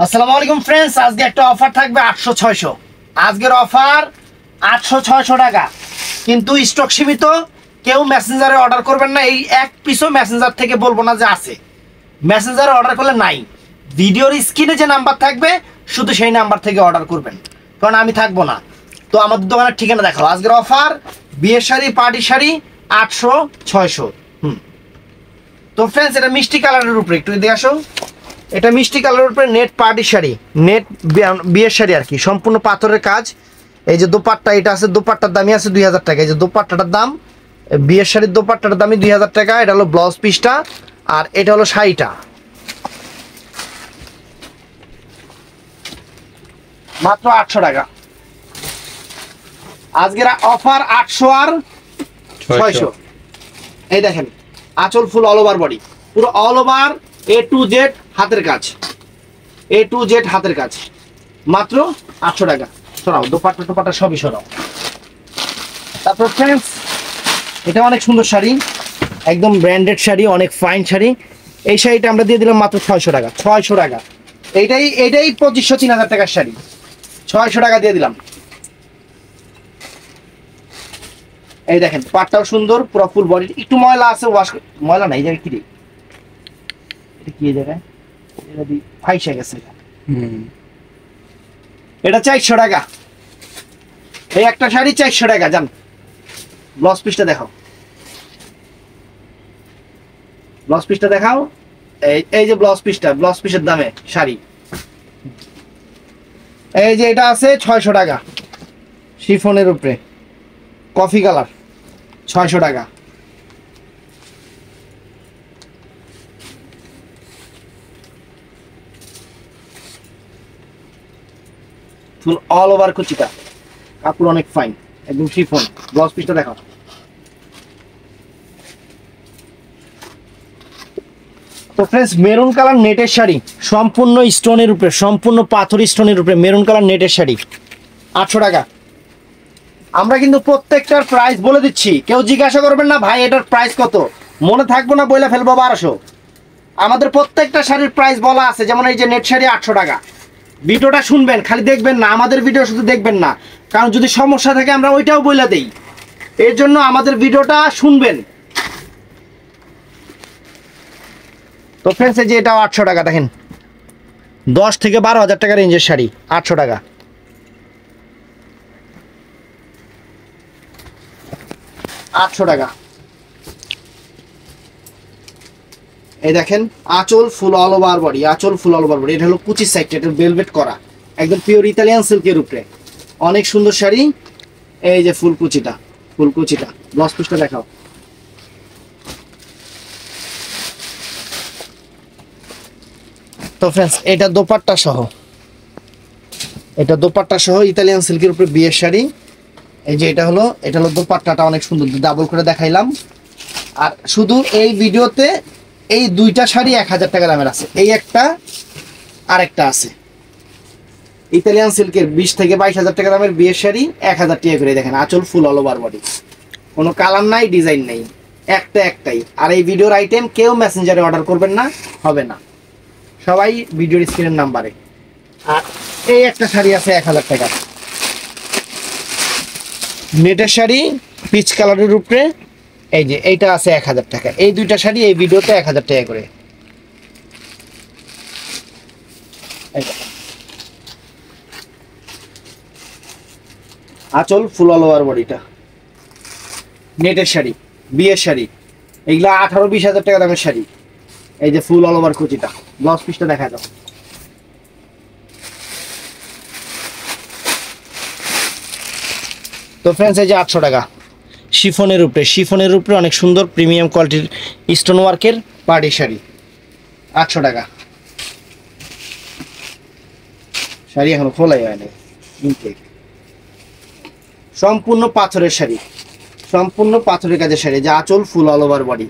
আসসালামু আলাইকুম ফ্রেন্ডস, আজকে একটা অফার থাকবে 800-600। আজকের অফার 800-600 টাকা, কিন্তু স্টক সীমিত। কেউ মেসেঞ্জারে অর্ডার করবেন না। এই এক পিসও মেসেঞ্জার থেকে বলবো না যে আছে, মেসেঞ্জারে অর্ডার করলে নাই। ভিডিওর স্ক্রিনে যে নাম্বার থাকবে শুধু সেই নাম্বার থেকে অর্ডার করবেন, কারণ আমি থাকবো না। তো আমাদের দোকানের ঠিকানা দেখাও। আজকের অফার বিয়ের শাড়ি, পার্টি শাড়ি 800-600। তো ফ্রেন্ডস, এটা মিষ্টি কালারের উপরে, একটু দিয়ে আসো। এটা মিষ্টি কালারের উপরে নেট পার্টি শাড়ি, নেট বিয়ের শাড়ি আর কি, সম্পূর্ণ পাথরের কাজ। এই যে দোপাট্টা, এটা আছে, দোপাট্টার দামই আছে 2000 টাকা। এই যে দোপাট্টাটার দাম, বিয়ের শাড়ির দোপাট্টাটার দামই 2000 টাকা। এটা হলো ব্লাউজ পিসটা, আর এটা হলো শাড়িটা, মাত্র 800 টাকা। আজকের অফার 800 আর 600। এই দেখেন, আঁচল ফুল অল ওভার বডি, পুরো all over A to Z হাতের কাজ, A to Z হাতের কাজ, মাত্র 800 টাকা। সরাও দোপাট্টা টোপাট্টা সবই সরাও। তারপর ফ্রেন্ডস, এটা অনেক সুন্দর শাড়ি, একদম ব্র্যান্ডেড শাড়ি, অনেক ফাইন শাড়ি। এই শাড়িটা আমরা দিয়ে দিলাম মাত্র 600 টাকা। 600 টাকা, এইটাই 2500-3000 টাকার শাড়ি, 600 টাকা দিয়ে দিলাম। এই দেখেন, পাটটাও সুন্দর, পুরো ফুল বডি। একটু ময়লা আছে, ওয়াশ, ময়লা নাই, এই জায়গায় কি রে, এটা কি জায়গায়, এটা দি ফাইসা গেছে। এটা 400 টাকা। এই একটা শাড়ি 400 টাকা। জান, ব্লাউজ পিসটা দেখাও, ব্লাউজ পিসটা দেখাও। এই যে ব্লাউজ পিসটা, ব্লাউজ পিসের দামে শাড়ি। এই যে এটা আছে 600 টাকা, শিফনের উপরে কফি কালার, 600 টাকা। ফুল অল ওভার কুচিটা, কাপড় অনেক ফাইন, একদম শিফন। ব্লাউজ পিসটা দেখাও। তো ফ্রেন্ডস, মেরুন কালার নেটের শাড়ি, সম্পূর্ণ স্টোনের উপরে, সম্পূর্ণ পাথর স্টোনের উপরে মেরুন কালার নেটের শাড়ি, 800 টাকা। আমরা কিন্তু প্রত্যেকটার প্রাইস বলে দিচ্ছি, কেউ জিজ্ঞাসা করবেন না ভাই এটার প্রাইস কত, মনে থাকবো না বলে ফেলবো 1200। আমাদের প্রত্যেকটা শাড়ির প্রাইস বলা আছে। যেমন এই যে নেট শাড়ি 800 টাকা। ভিডিওটা শুনবেন, খালি দেখবেন না, আমাদের ভিডিও শুধু দেখবেন না, কারণ যদি সমস্যা থাকে আমরা ওইটাও বলে দেই। এর জন্য আমাদের ভিডিওটা শুনবেন। তো ফ্রেন্ডস, এই যে এটাও 800 টাকা। দেখেন, 10 থেকে 12,000 টাকা রেঞ্জের শাড়ি, 800 টাকা। এই দেখেন, আঁচল ফুল অল ওভার বডি, আঁচল ফুল অল ওভার বডি। এটা হলো কুচি সাইড, এটা ভেলভেট করা, একদম পিওর ইতালিয়ান সিল্কের উপরে, অনেক সুন্দর শাড়ি। এই যে ফুল কুচিটা, ফুল কুচিটা, ব্লাউজ পিসটা দেখাও। তো ফ্রেন্ডস, এটা দোপাট্টা সহ, এটা দোপাট্টা সহ ইতালিয়ান সিল্কের উপরে বিয়ের শাড়ি। এই যে এটা হলো দোপাট্টাটা অনেক সুন্দর, ডাবল করে দেখাইলাম। আর শুধু এই ভিডিওতে এই দুইটা শাড়ি 1000 টাকা দামের আছে, এই একটা আর একটা আছে। ইতালিয়ান সিল্কের 20 থেকে 22,000 টাকা দামের বিয়ের শাড়ি 1000 টাকা করে। দেখেন, আঁচল ফুল অল ওভার বডি, কোনো কালার নাই, ডিজাইন নাই, একটাই। আর এই ভিডিওর আইটেম কেউ মেসেঞ্জারে অর্ডার করবেন না, হবে না, সবাই ভিডিওর স্ক্রিনের নাম্বারে। আর এই একটা শাড়ি আছে 1000 টাকা, নেটের শাড়ি পিচ কালারের উপরে। এই যে এইটা আছে 1000 টাকা। এই দুইটা শাড়ি এই ভিডিওতে 1000 টাকা করে। আঁচল ফুল অল ওভার বডিটা, নেটের শাড়ি, বিয়ের শাড়ি, এইগুলা 18-20,000 টাকা দামের শাড়ি। এই যে ফুল অল ওভার কুচিটা, ব্লাউজ পিসটা দেখা দাও। তো ফ্রেন্ডস, এই যে 800 টাকা, শিফনের উপরে অনেক সুন্দর প্রিমিয়াম কোয়ালিটির স্টোন ওয়ার্কের পার্টি শাড়ি, 800 টাকা। শাড়ি এখনো খোলাই হয় নাই, সম্পূর্ণ পাথরের শাড়ি, সম্পূর্ণ পাথরের কাজের শাড়ি, যা আঁচল ফুল অল ওভার বডি।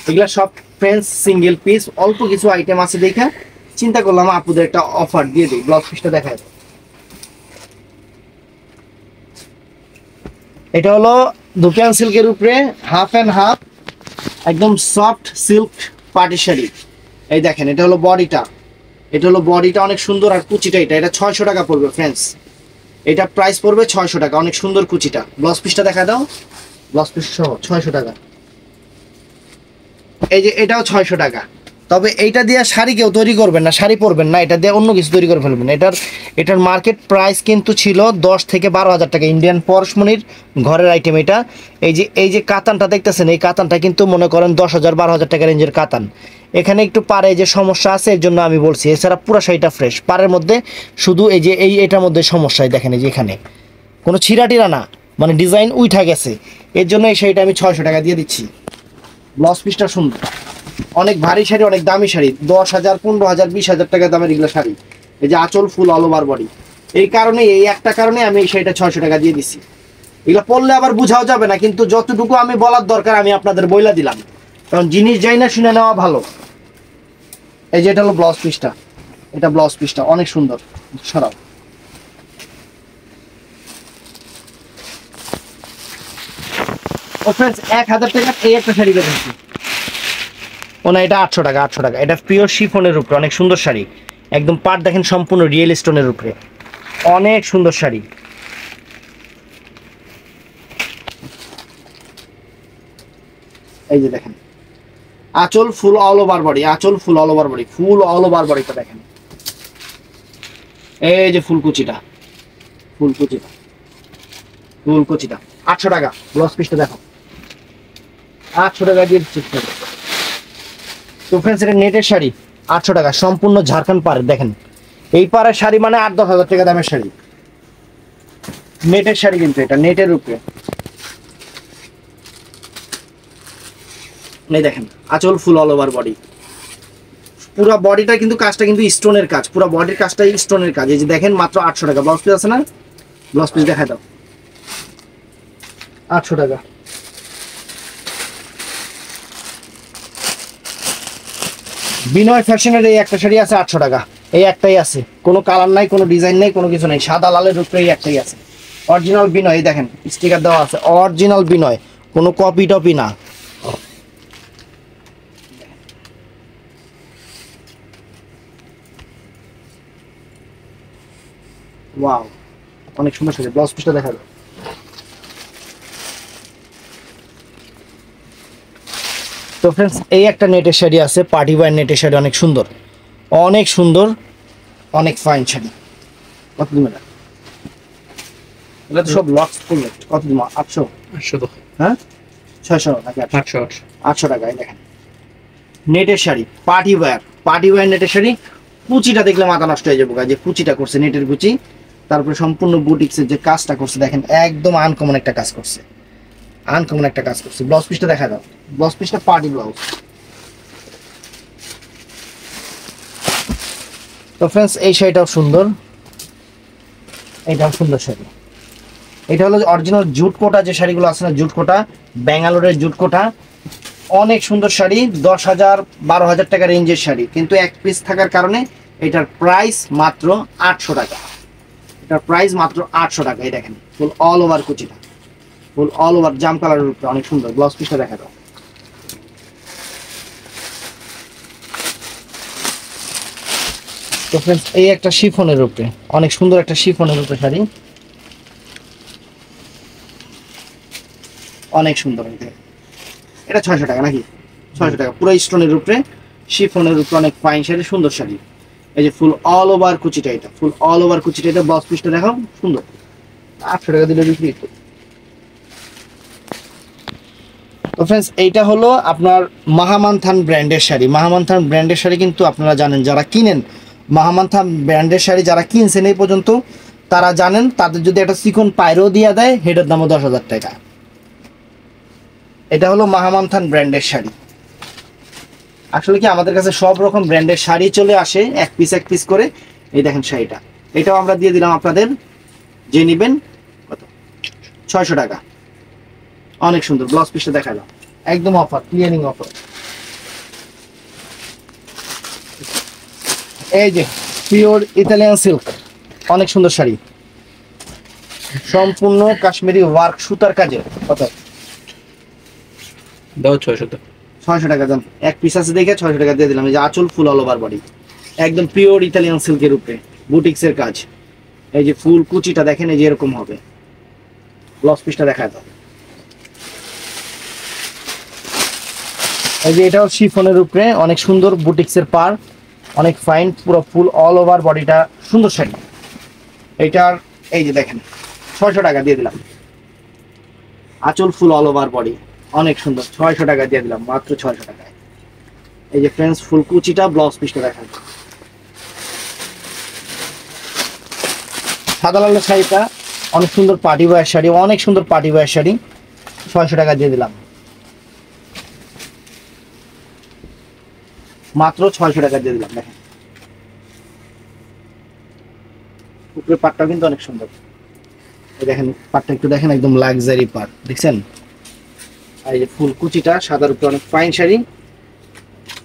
এগুলা সব ফ্রেন্ডস সিঙ্গেল পিস, অল্প কিছু আইটেম আছে দেখে চিন্তা করলাম আপুদের একটা অফার দিয়ে দিই। ব্লাউজ পিসটা দেখায়। এটা হলো দুপিয়ান সিল্কের উপরে হাফ অ্যান্ড হাফ, একদম সফট সিল্ক পার্টি শাড়ি। এই দেখেন, এটা হলো বডিটা, এটা হলো বডিটা অনেক সুন্দর, আর কুচিটা এটা 600 টাকা পড়বে ফ্রেন্ডস। এটা প্রাইস পড়বে 600 টাকা, অনেক সুন্দর কুচিটা। ব্লাউজ পিসটা দেখা দাও, ব্লাউজ পিস সহ 600 টাকা। এই যে এটাও 600 টাকা। তবে এইটা দিয়ে শাড়ি কেউ তৈরি করবেন না, শাড়ি পরবেন না, এটা দিয়ে অন্য কিছু তৈরি করে ফেলবেন। এটার মার্কেট প্রাইস কিন্তু ছিল 10 থেকে 12,000 টাকা, ইন্ডিয়ান পরশমণির ঘরের আইটেম এটা। এই যে কাতানটা দেখতেছেন, এই কাতানটা কিন্তু মনে করেন 10,000-12,000 টাকা রেঞ্জের কাতান। এখানে একটু পারে যে সমস্যা আছে, এর জন্য আমি বলছি, এছাড়া পুরো শাড়িটা ফ্রেশ। পারের মধ্যে শুধু এটার মধ্যে সমস্যাই দেখেন, এই যে এখানে কোনো ছিঁড়াটিরা না, মানে ডিজাইন উঠা গেছে, এর জন্য এই শাড়িটা আমি 600 টাকা দিয়ে দিচ্ছি। ব্লাউজ পিসটা সুন্দর, অনেক ভারী শাড়ি, অনেক দামি শাড়ি, 10,000, 15,000, 20,000 টাকা দামের এগুলো শাড়ি। এই যে আঁচল ফুল অল ওভার বডি। এই কারণে, এই একটা কারণে আমি এই শাড়িটা 600 টাকা দিয়ে দিছি। এগুলো পড়লে আবার বোঝাও যাবে না, কিন্তু যতটুকু আমি বলার দরকার আমি আপনাদের বইলা দিলাম, কারণ জিনিস যাই না শুনে নেওয়া ভালো। এই যে এটা হলো ব্লাউজ পিসটা, এটা ব্লাউজ পিসটা অনেক সুন্দর। সরাও। ও ফ্রেন্ডস, 1000 টাকা এই একটা শাড়ি দেখেছি। ও না, এটা 800 টাকা, 800 টাকা। এটা পিওর শিফনের উপরে অনেক সুন্দর শাড়ি, একদম পাট দেখেন সম্পূর্ণ রিয়েল স্টোনের উপরে, অনেক সুন্দর শাড়ি। এই যে দেখেন আঁচল ফুল অল ওভার বডি, আঁচল ফুল অল ওভার বডি, ফুল অল ওভার বডিটা দেখেন। এই যে ফুলকুচিটা, ফুলকুচিটা, ফুলকুচিটা 800 টাকা। ব্লাউজ পিসটা দেখো, 800 টাকা দিয়ে দিচ্ছি। তো ফ্রেন্ডস, এটা নেটের শাড়ি, 800 টাকা, সম্পূর্ণ ঝাড়খণ্ড পাড়ের। দেখেন এই পাড়ের শাড়ি মানে 8-10 হাজার টাকা দামের শাড়ি, নেটের শাড়ি, কিন্তু এটা নেটের উপরে। এই দেখেন আঁচল ফুল অল ওভার বডি, পুরো বডিটা কিন্তু কাজটা কিন্তু স্টোনের কাজ, পুরো বডির কাজটাই স্টোনের কাজ। এই যে দেখেন মাত্র 800 টাকা। ব্লাউজ পিস আছে না, ব্লাউজ পিস দেখা দাও, 800 টাকা। বিনয় ফ্যাশনের এই একটা শাড়ি আছে 800 টাকা, এই একটাই আছে, কোনো কালার নাই, কোনো ডিজাইন নাই, কোনো কিছু নাই, সাদা লালের উপরে এই একটাই আছে। অরিজিনাল বিনয়, এই দেখেন স্টিকার দেওয়া আছে, অরিজিনাল বিনয়, কোনো কপি টপি না। ওয়াও, অনেক সুন্দর শাড়ি। ব্লাউজ পিসটা দেখা যায়। তো ফ্রেন্ডস, এই একটা নেটের শাড়ি আছে, পার্টি ওয়্যার নেটের শাড়ি, অনেক সুন্দর, অনেক সুন্দর, অনেক ফাইন শাড়ি। কত দিন এটা? এটা তো সব লক্স করবে। কত দিন? 800? 800 হ্যাঁ, 600 নাকি 800? 800 টাকায় দেখেন নেটের sari, party wear, party wear নেটের শাড়ি। কুচিটা দেখলে মাথা নষ্ট হয়ে যাবো, যে কুচিটা করছে, নেটের কুচি, তারপরে সম্পূর্ণ বুটিক্সের যে কাজটা করছে দেখেন, একদম আনকমন একটা কাজ করছে, আনকমন একটা কাজ করছে। ব্লাউজ পিসটা দেখা দাও, ব্লাউজ পিসটা পার্টি ব্লাউজ। তো ফ্রেন্ডস, এই শাড়িটাও সুন্দর, এইটাও সুন্দর শাড়ি। এটা হলো অরিজিনাল জুট কোটা, যে শাড়িগুলো আছে না, জুট কোটা, ব্যাঙ্গালোরের জুট কোটা, অনেক সুন্দর শাড়ি। 10,000-12,000 টাকা রেঞ্জের শাড়ি, কিন্তু এক পিস থাকার কারণে এটার প্রাইস মাত্র 800 টাকা। এটার প্রাইস মাত্র 800 টাকা। এই দেখেন ফুল অল ওভার কুচিটা, ফুল অল ওভার জাম কালারের উপরে, অনেক সুন্দর। ব্লাউজ পিসটা দেখা দাও। তো ফ্রেন্ডস, এই একটা শিফনের উপরে, অনেক সুন্দর একটা শিফনের উপরে শাড়ি, অনেক সুন্দর। এটা 600 টাকা নাকি? 600 টাকা, পুরো স্টোনের উপরে, শিফনের উপরে, অনেক ফাইন শাড়ি, সুন্দর শাড়ি। এই যে ফুল অল ওভার কুচিটা, এটা ফুল অল ওভার কুচিটা, এটা ব্লাউজ পিসটা দেখাও, সুন্দর। 800 টাকা দিলে বিক্রি। তো ফ্রেন্ডস, এইটা হলো আপনার মাহামানথান ব্র্যান্ডের শাড়ি। মাহামানথান ব্র্যান্ডের শাড়ি কিন্তু আপনারা জানেন, যারা কিনেন মাহামানথান ব্র্যান্ডের শাড়ি, যারা কিনছেন এই পর্যন্ত, তারা জানেন, তাদের যদি একটা চিকন পায়রও দিয়ে দেয়, হেডের দামও 10,000 টাকা। এটা হলো মাহামানথান ব্র্যান্ডের শাড়ি। আসলে কি, আমাদের কাছে সব রকম ব্র্যান্ডের শাড়ি চলে আসে এক পিস করে। এই দেখেন শাড়িটা, এটাও আমরা দিয়ে দিলাম আপনাদের, যে নেবেন কত? 600 টাকা। অনেক সুন্দর। ব্লাউজ পিসটা দেখালাম, একদম অফার, ক্লিয়ারিং অফার। এই যে পিওর ইতালিয়ান সিল্ক, অনেক সুন্দর শাড়ি, সম্পূর্ণ কাশ্মীরি ওয়ার্ক সুতার কাজে। কত দাও? 600 টাকা। 600 টাকা দাম। এক পিস আছে দেখে 600 টাকা দিয়ে দিলাম। এই যে আঁচল ফুল অল ওভার বডি, একদম পিওর ইতালিয়ান সিল্কের উপরে বুটিক্সের কাজ। এই যে ফুল কুচিটা দেখেন, এই যে এরকম হবে। ব্লাউজ পিসটা দেখা দাও। এই যে এটাও শিফনের উপরে অনেক সুন্দর বুটিক্সের পার, অনেক ফাইন, পুরো ফুল অল ওভার বডিটা সুন্দর শাড়ি। এটার এই যে দেখেন 600 টাকা দিয়ে দিলাম। আঁচল ফুল অল ওভার বডি, অনেক সুন্দর, 600 টাকা দিয়ে দিলাম মাত্র 600 টাকায়। এই যে ফ্রেন্ডস ফুল কুচিটা, ব্লাউজ পিসটা দেখেন। সাদা লালের শাড়িটা অনেক সুন্দর পার্টি ওয়্যার শাড়ি, অনেক সুন্দর পার্টি ওয়্যার শাড়ি, 600 টাকা দিয়ে দিলাম মাত্র 600 টাকা দিয়ে দিলাম। দেখেন উপরে পাটটা কিন্তু অনেক সুন্দর। এই দেখেন পাটটা একটু দেখেন, একদম লাক্সারি পাট দেখছেন। আর এই যে ফুল কুচিটা সাদার উপরে অনেক fine sari,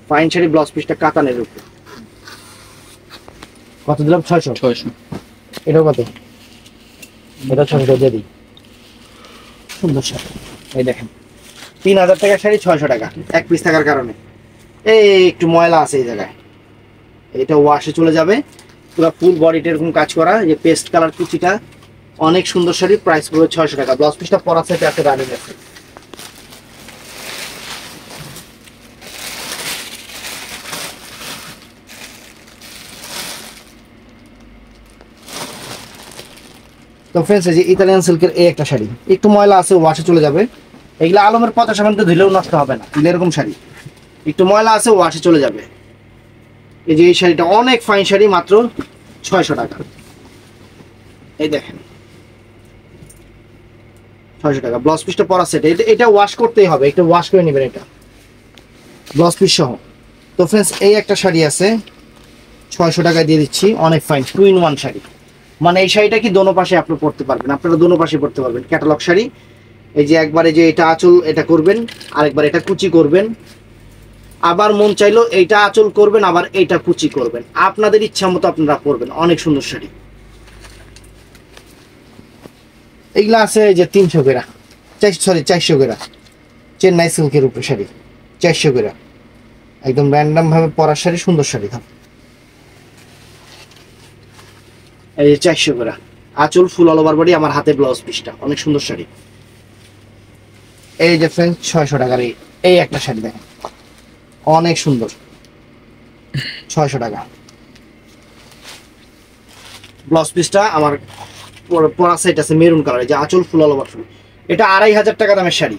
fine sari. Blouse পিসটা কাতানের উপরে। কত দিলাম? 600। এটাও কত? এটা 600 দিয়ে দিই। সুন্দর শাড়ি। এই দেখেন 3000 টাকার শাড়ি 600 টাকা, এক পিস থাকার কারণে। এই একটু ময়লা আছে এই জায়গায়, এটা ওয়াশে চলে যাবে। পুরো ফুল বডিটা এরকম কাজ করা, যে পেস্ট কালার কুচিটা, অনেক সুন্দর শাড়ি। প্রাইস পড়বে 600 টাকা। ব্লাউজ পিসটা পরা সেটে আছে, রানিং আছে। তো ফ্রেন্ডস এই যে ইতালিয়ান সিল্কের এই একটা শাড়ি, একটু ময়লা আছে, ওয়াশে চলে যাবে। এগুলো আলমের 50 মধ্যে ধুলেও নষ্ট হবে না, এরকম শাড়ি। একটু ময়লা আছে, ওয়াশে চলে যাবে। এই যে এই শাড়িটা অনেক ফাইন শাড়ি, মাত্র 600 টাকা। এই দেখেন 600 টাকা। ব্লাউজ পিসটা পরা সেট, এটা ওয়াশ করতেই হবে, এটা ওয়াশ করে নেবেন, এটা ব্লাউজ পিস সহ। তো ফ্রেন্ডস এই একটা শাড়ি আছে 600 টাকায় দিয়ে দিচ্ছি, অনেক ফাইন 2-in-1 শাড়ি। মানে এই শাড়িটা কি দোনো পাশে আপনি পরতে পারবেন, আপনারা দোনো পাশে পরতে পারবেন। ক্যাটালগ শাড়ি। এই যে একবারে যে এটা আঁচল এটা করবেন, আরেকবার এটা কুচি করবেন, আবার মন চাইলো এইটা আঁচল করবেন, আবার এইটা কুচি করবেন, আপনাদের ইচ্ছা মতো আপনারা পরবেন। অনেক সুন্দর শাড়ি। এগুলা আছে যে 300 করে, 400 করে। চেন্নাই সিল্কের উপরে শাড়ি 400 করে, একদম র্যান্ডাম ভাবে পরার শাড়ি, সুন্দর শাড়ি। এই যে 400 করে, আঁচল ফুল অল ওভার বডি, আমার হাতে ব্লাউজ পিসটা, অনেক সুন্দর শাড়ি। এই যে ফ্রেন্ডস 600 টাকার এই একটা শাড়ি দেখেন, অনেক সুন্দর, 600 টাকা। ব্লাউজ পিসটা আমার পরা সেট আছে মেরুন কালার, যে আঁচল ফুল অল ওভার ফুল। এটা 2500 টাকা দামের শাড়ি,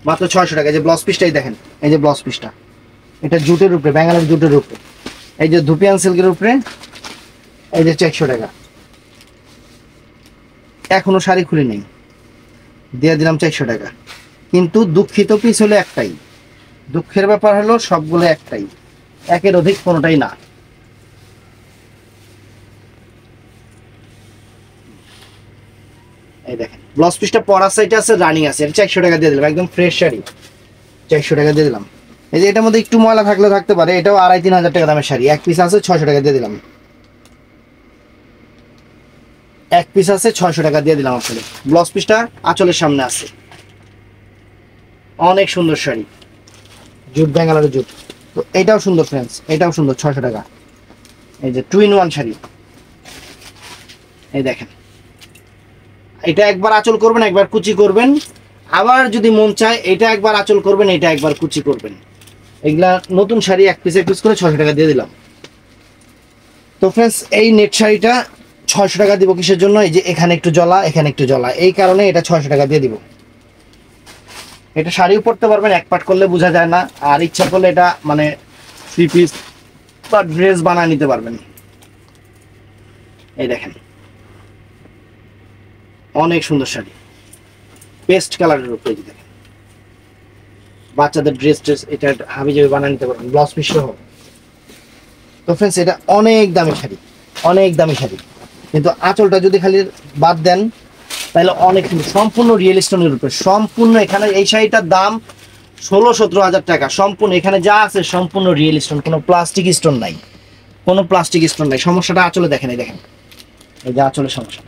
মাত্র 600 টাকা। যে ব্লাউজ পিসটাই দেখেন, এই যে ব্লাউজ পিসটা, এটা জুটের উপরে, ব্যাঙ্গালোর জুটের উপরে। এই যে ধুপিয়ান সিল্কের উপরে, এই যে 400 টাকা। এখনো শাড়ি খুলে নেই, দিয়ে দিলাম 400 টাকা। কিন্তু দুঃখিত পিস হলো একটাই, দুঃখের ব্যাপার হলো সবগুলো একটাই, একের অধিক কোনোটাই না। এই দেখেন ব্লাউজ পিসটা পরা সাইডে আছে, রানিং আছে। এটা 400 টাকা দিয়ে দিলাম, একদম ফ্রেশ শাড়ি, 400 টাকা দিয়ে দিলাম। এই যে এটার মধ্যে একটু ময়লা থাকলে থাকতে পারে, এটাও 2500-3000 টাকা দামের শাড়ি। এক পিস আছে 600 টাকা দিয়ে দিলাম, এক পিস আছে 600 টাকা দিয়ে দিলাম আসলে। ব্লাউজ পিসটা আঁচলের সামনে আছে, অনেক সুন্দর শাড়ি, জুট, ব্যাঙ্গালোরের জুট। তো এটাও সুন্দর ফ্রেন্ডস, এটাও সুন্দর, 600 টাকা। এই যে 2-in-1 শাড়ি, এই দেখেন। এটা একবার আঁচল করবেন, একবার কুচি করবেন, আবার যদি মন চায় এটা একবার আঁচল করবেন, এটা একবার কুচি করবেন। এগুলা নতুন শাড়ি, এক পিস করে 600 টাকা দিয়ে দিলাম। তো ফ্রেন্ডস এই নেট শাড়িটা 600 টাকা দিব কিসের জন্য? এই যে এখানে একটু জ্বলা, এখানে একটু জ্বলা, এই কারণে এটা 600 টাকা দিয়ে দিব। এটা শাড়িও পরতে পারবেন, এক পাট করলে বোঝা যায় না, আর ইচ্ছা করলে এটা মানে 3 পিস বা ড্রেস বানিয়ে নিতে পারবেন। এই দেখেন অনেক সুন্দর শাড়ি, পেস্ট কালারের উপরে। দেখেন বাচ্চাদের ড্রেস এটা হাবি যাবে বানিয়ে নিতে পারবেন, ব্লাউজ পিস সহ। তো ফ্রেন্ডস এটা অনেক দামি শাড়ি, অনেক দামি শাড়ি, কিন্তু আঁচলটা যদি খালি বাদ দেন তাহলে অনেক সুন্দর, সম্পূর্ণ রিয়েল স্টোনের উপরে, সম্পূর্ণ। এখানে এই শাড়িটার দাম 16-17 হাজার টাকা, সম্পূর্ণ এখানে যা আছে সম্পূর্ণ রিয়েল স্টোন, কোনো প্লাস্টিক স্টোন নাই, কোনো প্লাস্টিক স্টোন নাই। সমস্যাটা আঁচলে দেখেন, এই দেখেন, এই যে আঁচলের সমস্যা,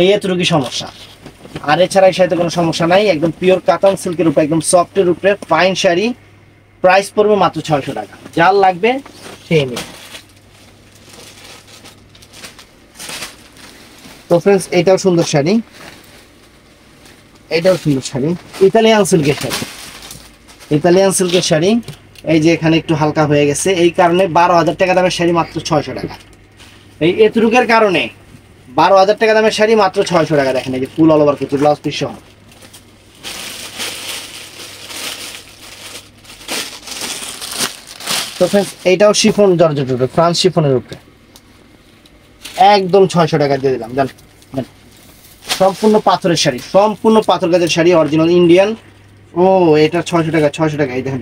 এই এতটুকু সমস্যা, আর এছাড়া এই শাড়িতে কোনো সমস্যা নাই। একদম পিওর কাতান সিল্কের উপরে, একদম সফটের উপরে ফাইন শাড়ি। প্রাইস পড়বে মাত্র 600 টাকা। যার লাগবে সেই নিন। তো ফ্রেন্ডস এটাও সুন্দর শাড়ি, এটাও সুন্দর শাড়ি, ইতালিয়ান সিল্কের শাড়ি, ইতালিয়ান সিল্কের শাড়ি। এই যে এখানে একটু হালকা হয়ে গেছে, এই কারণে 12,000 টাকা দামের শাড়ি মাত্র 600 টাকা। এই এতটুকের কারণে 12,000 টাকা দামের শাড়ি মাত্র 600 টাকা। দেখেন এই যে ফুল অল ওভার কুচি, ব্লাউজ পিস সহ। তো ফ্রেন্ডস এইটাও শিফন জর্জেটের উপরে, ফ্রান্স শিফনের উপরে, একদম 600 টাকা দিয়ে দিলাম। জান সম্পূর্ণ পাথরের শাড়ি, সম্পূর্ণ পাথর কাজের শাড়ি, অরিজিনাল ইন্ডিয়ান। ও এটা 600 টাকা, 600 টাকা। এই দেখেন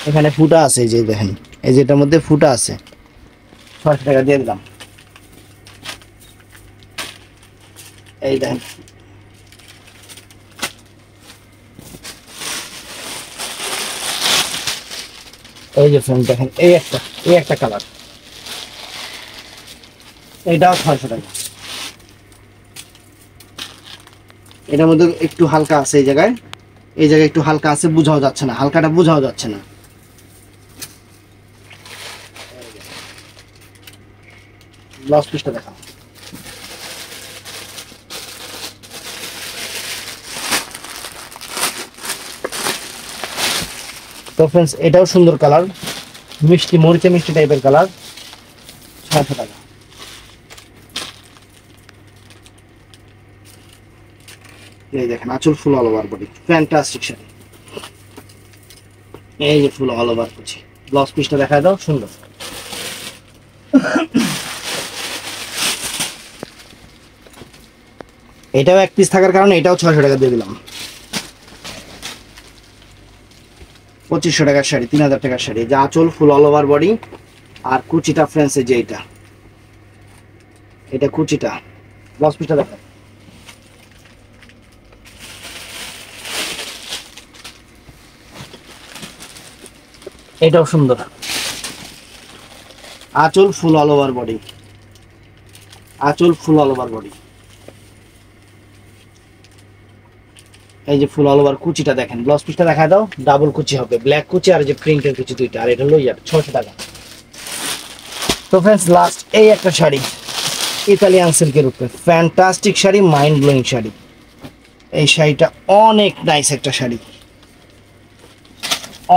এখানে ফুটা আছে, এই যে দেখেন এই যেটার মধ্যে ফুটা আছে, 600 টাকা দিয়ে দিলাম। এই দেখেন এই যে ফ্রেন্ড দেখেন এই একটা কালার, এইটাও 600 টাকা। এটার মধ্যে একটু হালকা আছে, এই জায়গায় একটু হালকা আছে, বোঝাও যাচ্ছে না, হালকাটা বোঝাও যাচ্ছে না। ব্লাউজ পিসটা দেখা। তো ফ্রেন্ডস এটাও সুন্দর কালার, মিষ্টি মরিচে মিষ্টি টাইপের কালার, 600 টাকা। এই দেখেন আঁচল ফুল all over body, fantastic sari. এই যে ফুল অল ওভার কুচি, ব্লাউজ পিসটা দেখায় দাও, সুন্দর। এটাও এক পিস থাকার কারণে এটাও 600 টাকা দিয়ে দিলাম। 2500 টাকার শাড়ি, 3000 টাকার শাড়ি। যে আঁচল ফুল অল ওভার বডি, আর কুচিটা ফ্রেন্ডস যে এটা কুচিটা, ব্লাউজ পিসটা দেখা। এটাও সুন্দর, আঁচল ফুল অল ওভার বডি, আঁচল ফুল অল ওভার বডি। এই যে ফুল অল ওভার কুচিটা দেখেন, ব্লাউজ পিসটা দেখা দাও, ডাবল কুচি হবে, ব্ল্যাক কুচি আর যে প্রিন্টের কুচি দুইটা, আর এটা হলো 600 টাকা। তো ফ্রেন্ডস লাস্ট এই একটা শাড়ি, ইতালিয়ান সিল্কের উপরে, fantastic sari, mind blowing sari. এই শাড়িটা অনেক নাইস একটা শাড়ি,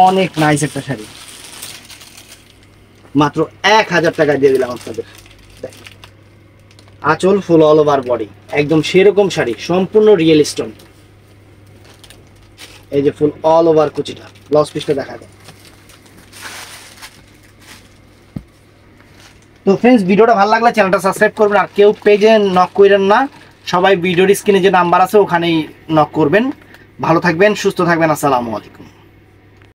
অনেক নাইস একটা শাড়ি, মাত্র 1000 টাকা দিয়ে দিলাম আপনাদের। আঁচল ফুল অল ওভার বডি, একদম সেরকম শাড়ি, সম্পূর্ণ রিয়েল স্টোন। এই যে ফুল অল ওভার কুচিটা, ব্লাউজ পিসটা দেখা যায়। তো ফ্রেন্ডস ভিডিওটা ভালো লাগলে চ্যানেলটা সাবস্ক্রাইব করবেন, আর কেউ পেজে নক করেন না, সবাই ভিডিওর স্ক্রিনে যে নাম্বার আছে ওখানেই নক করবেন। ভালো থাকবেন, সুস্থ থাকবেন, আসসালামু আলাইকুম।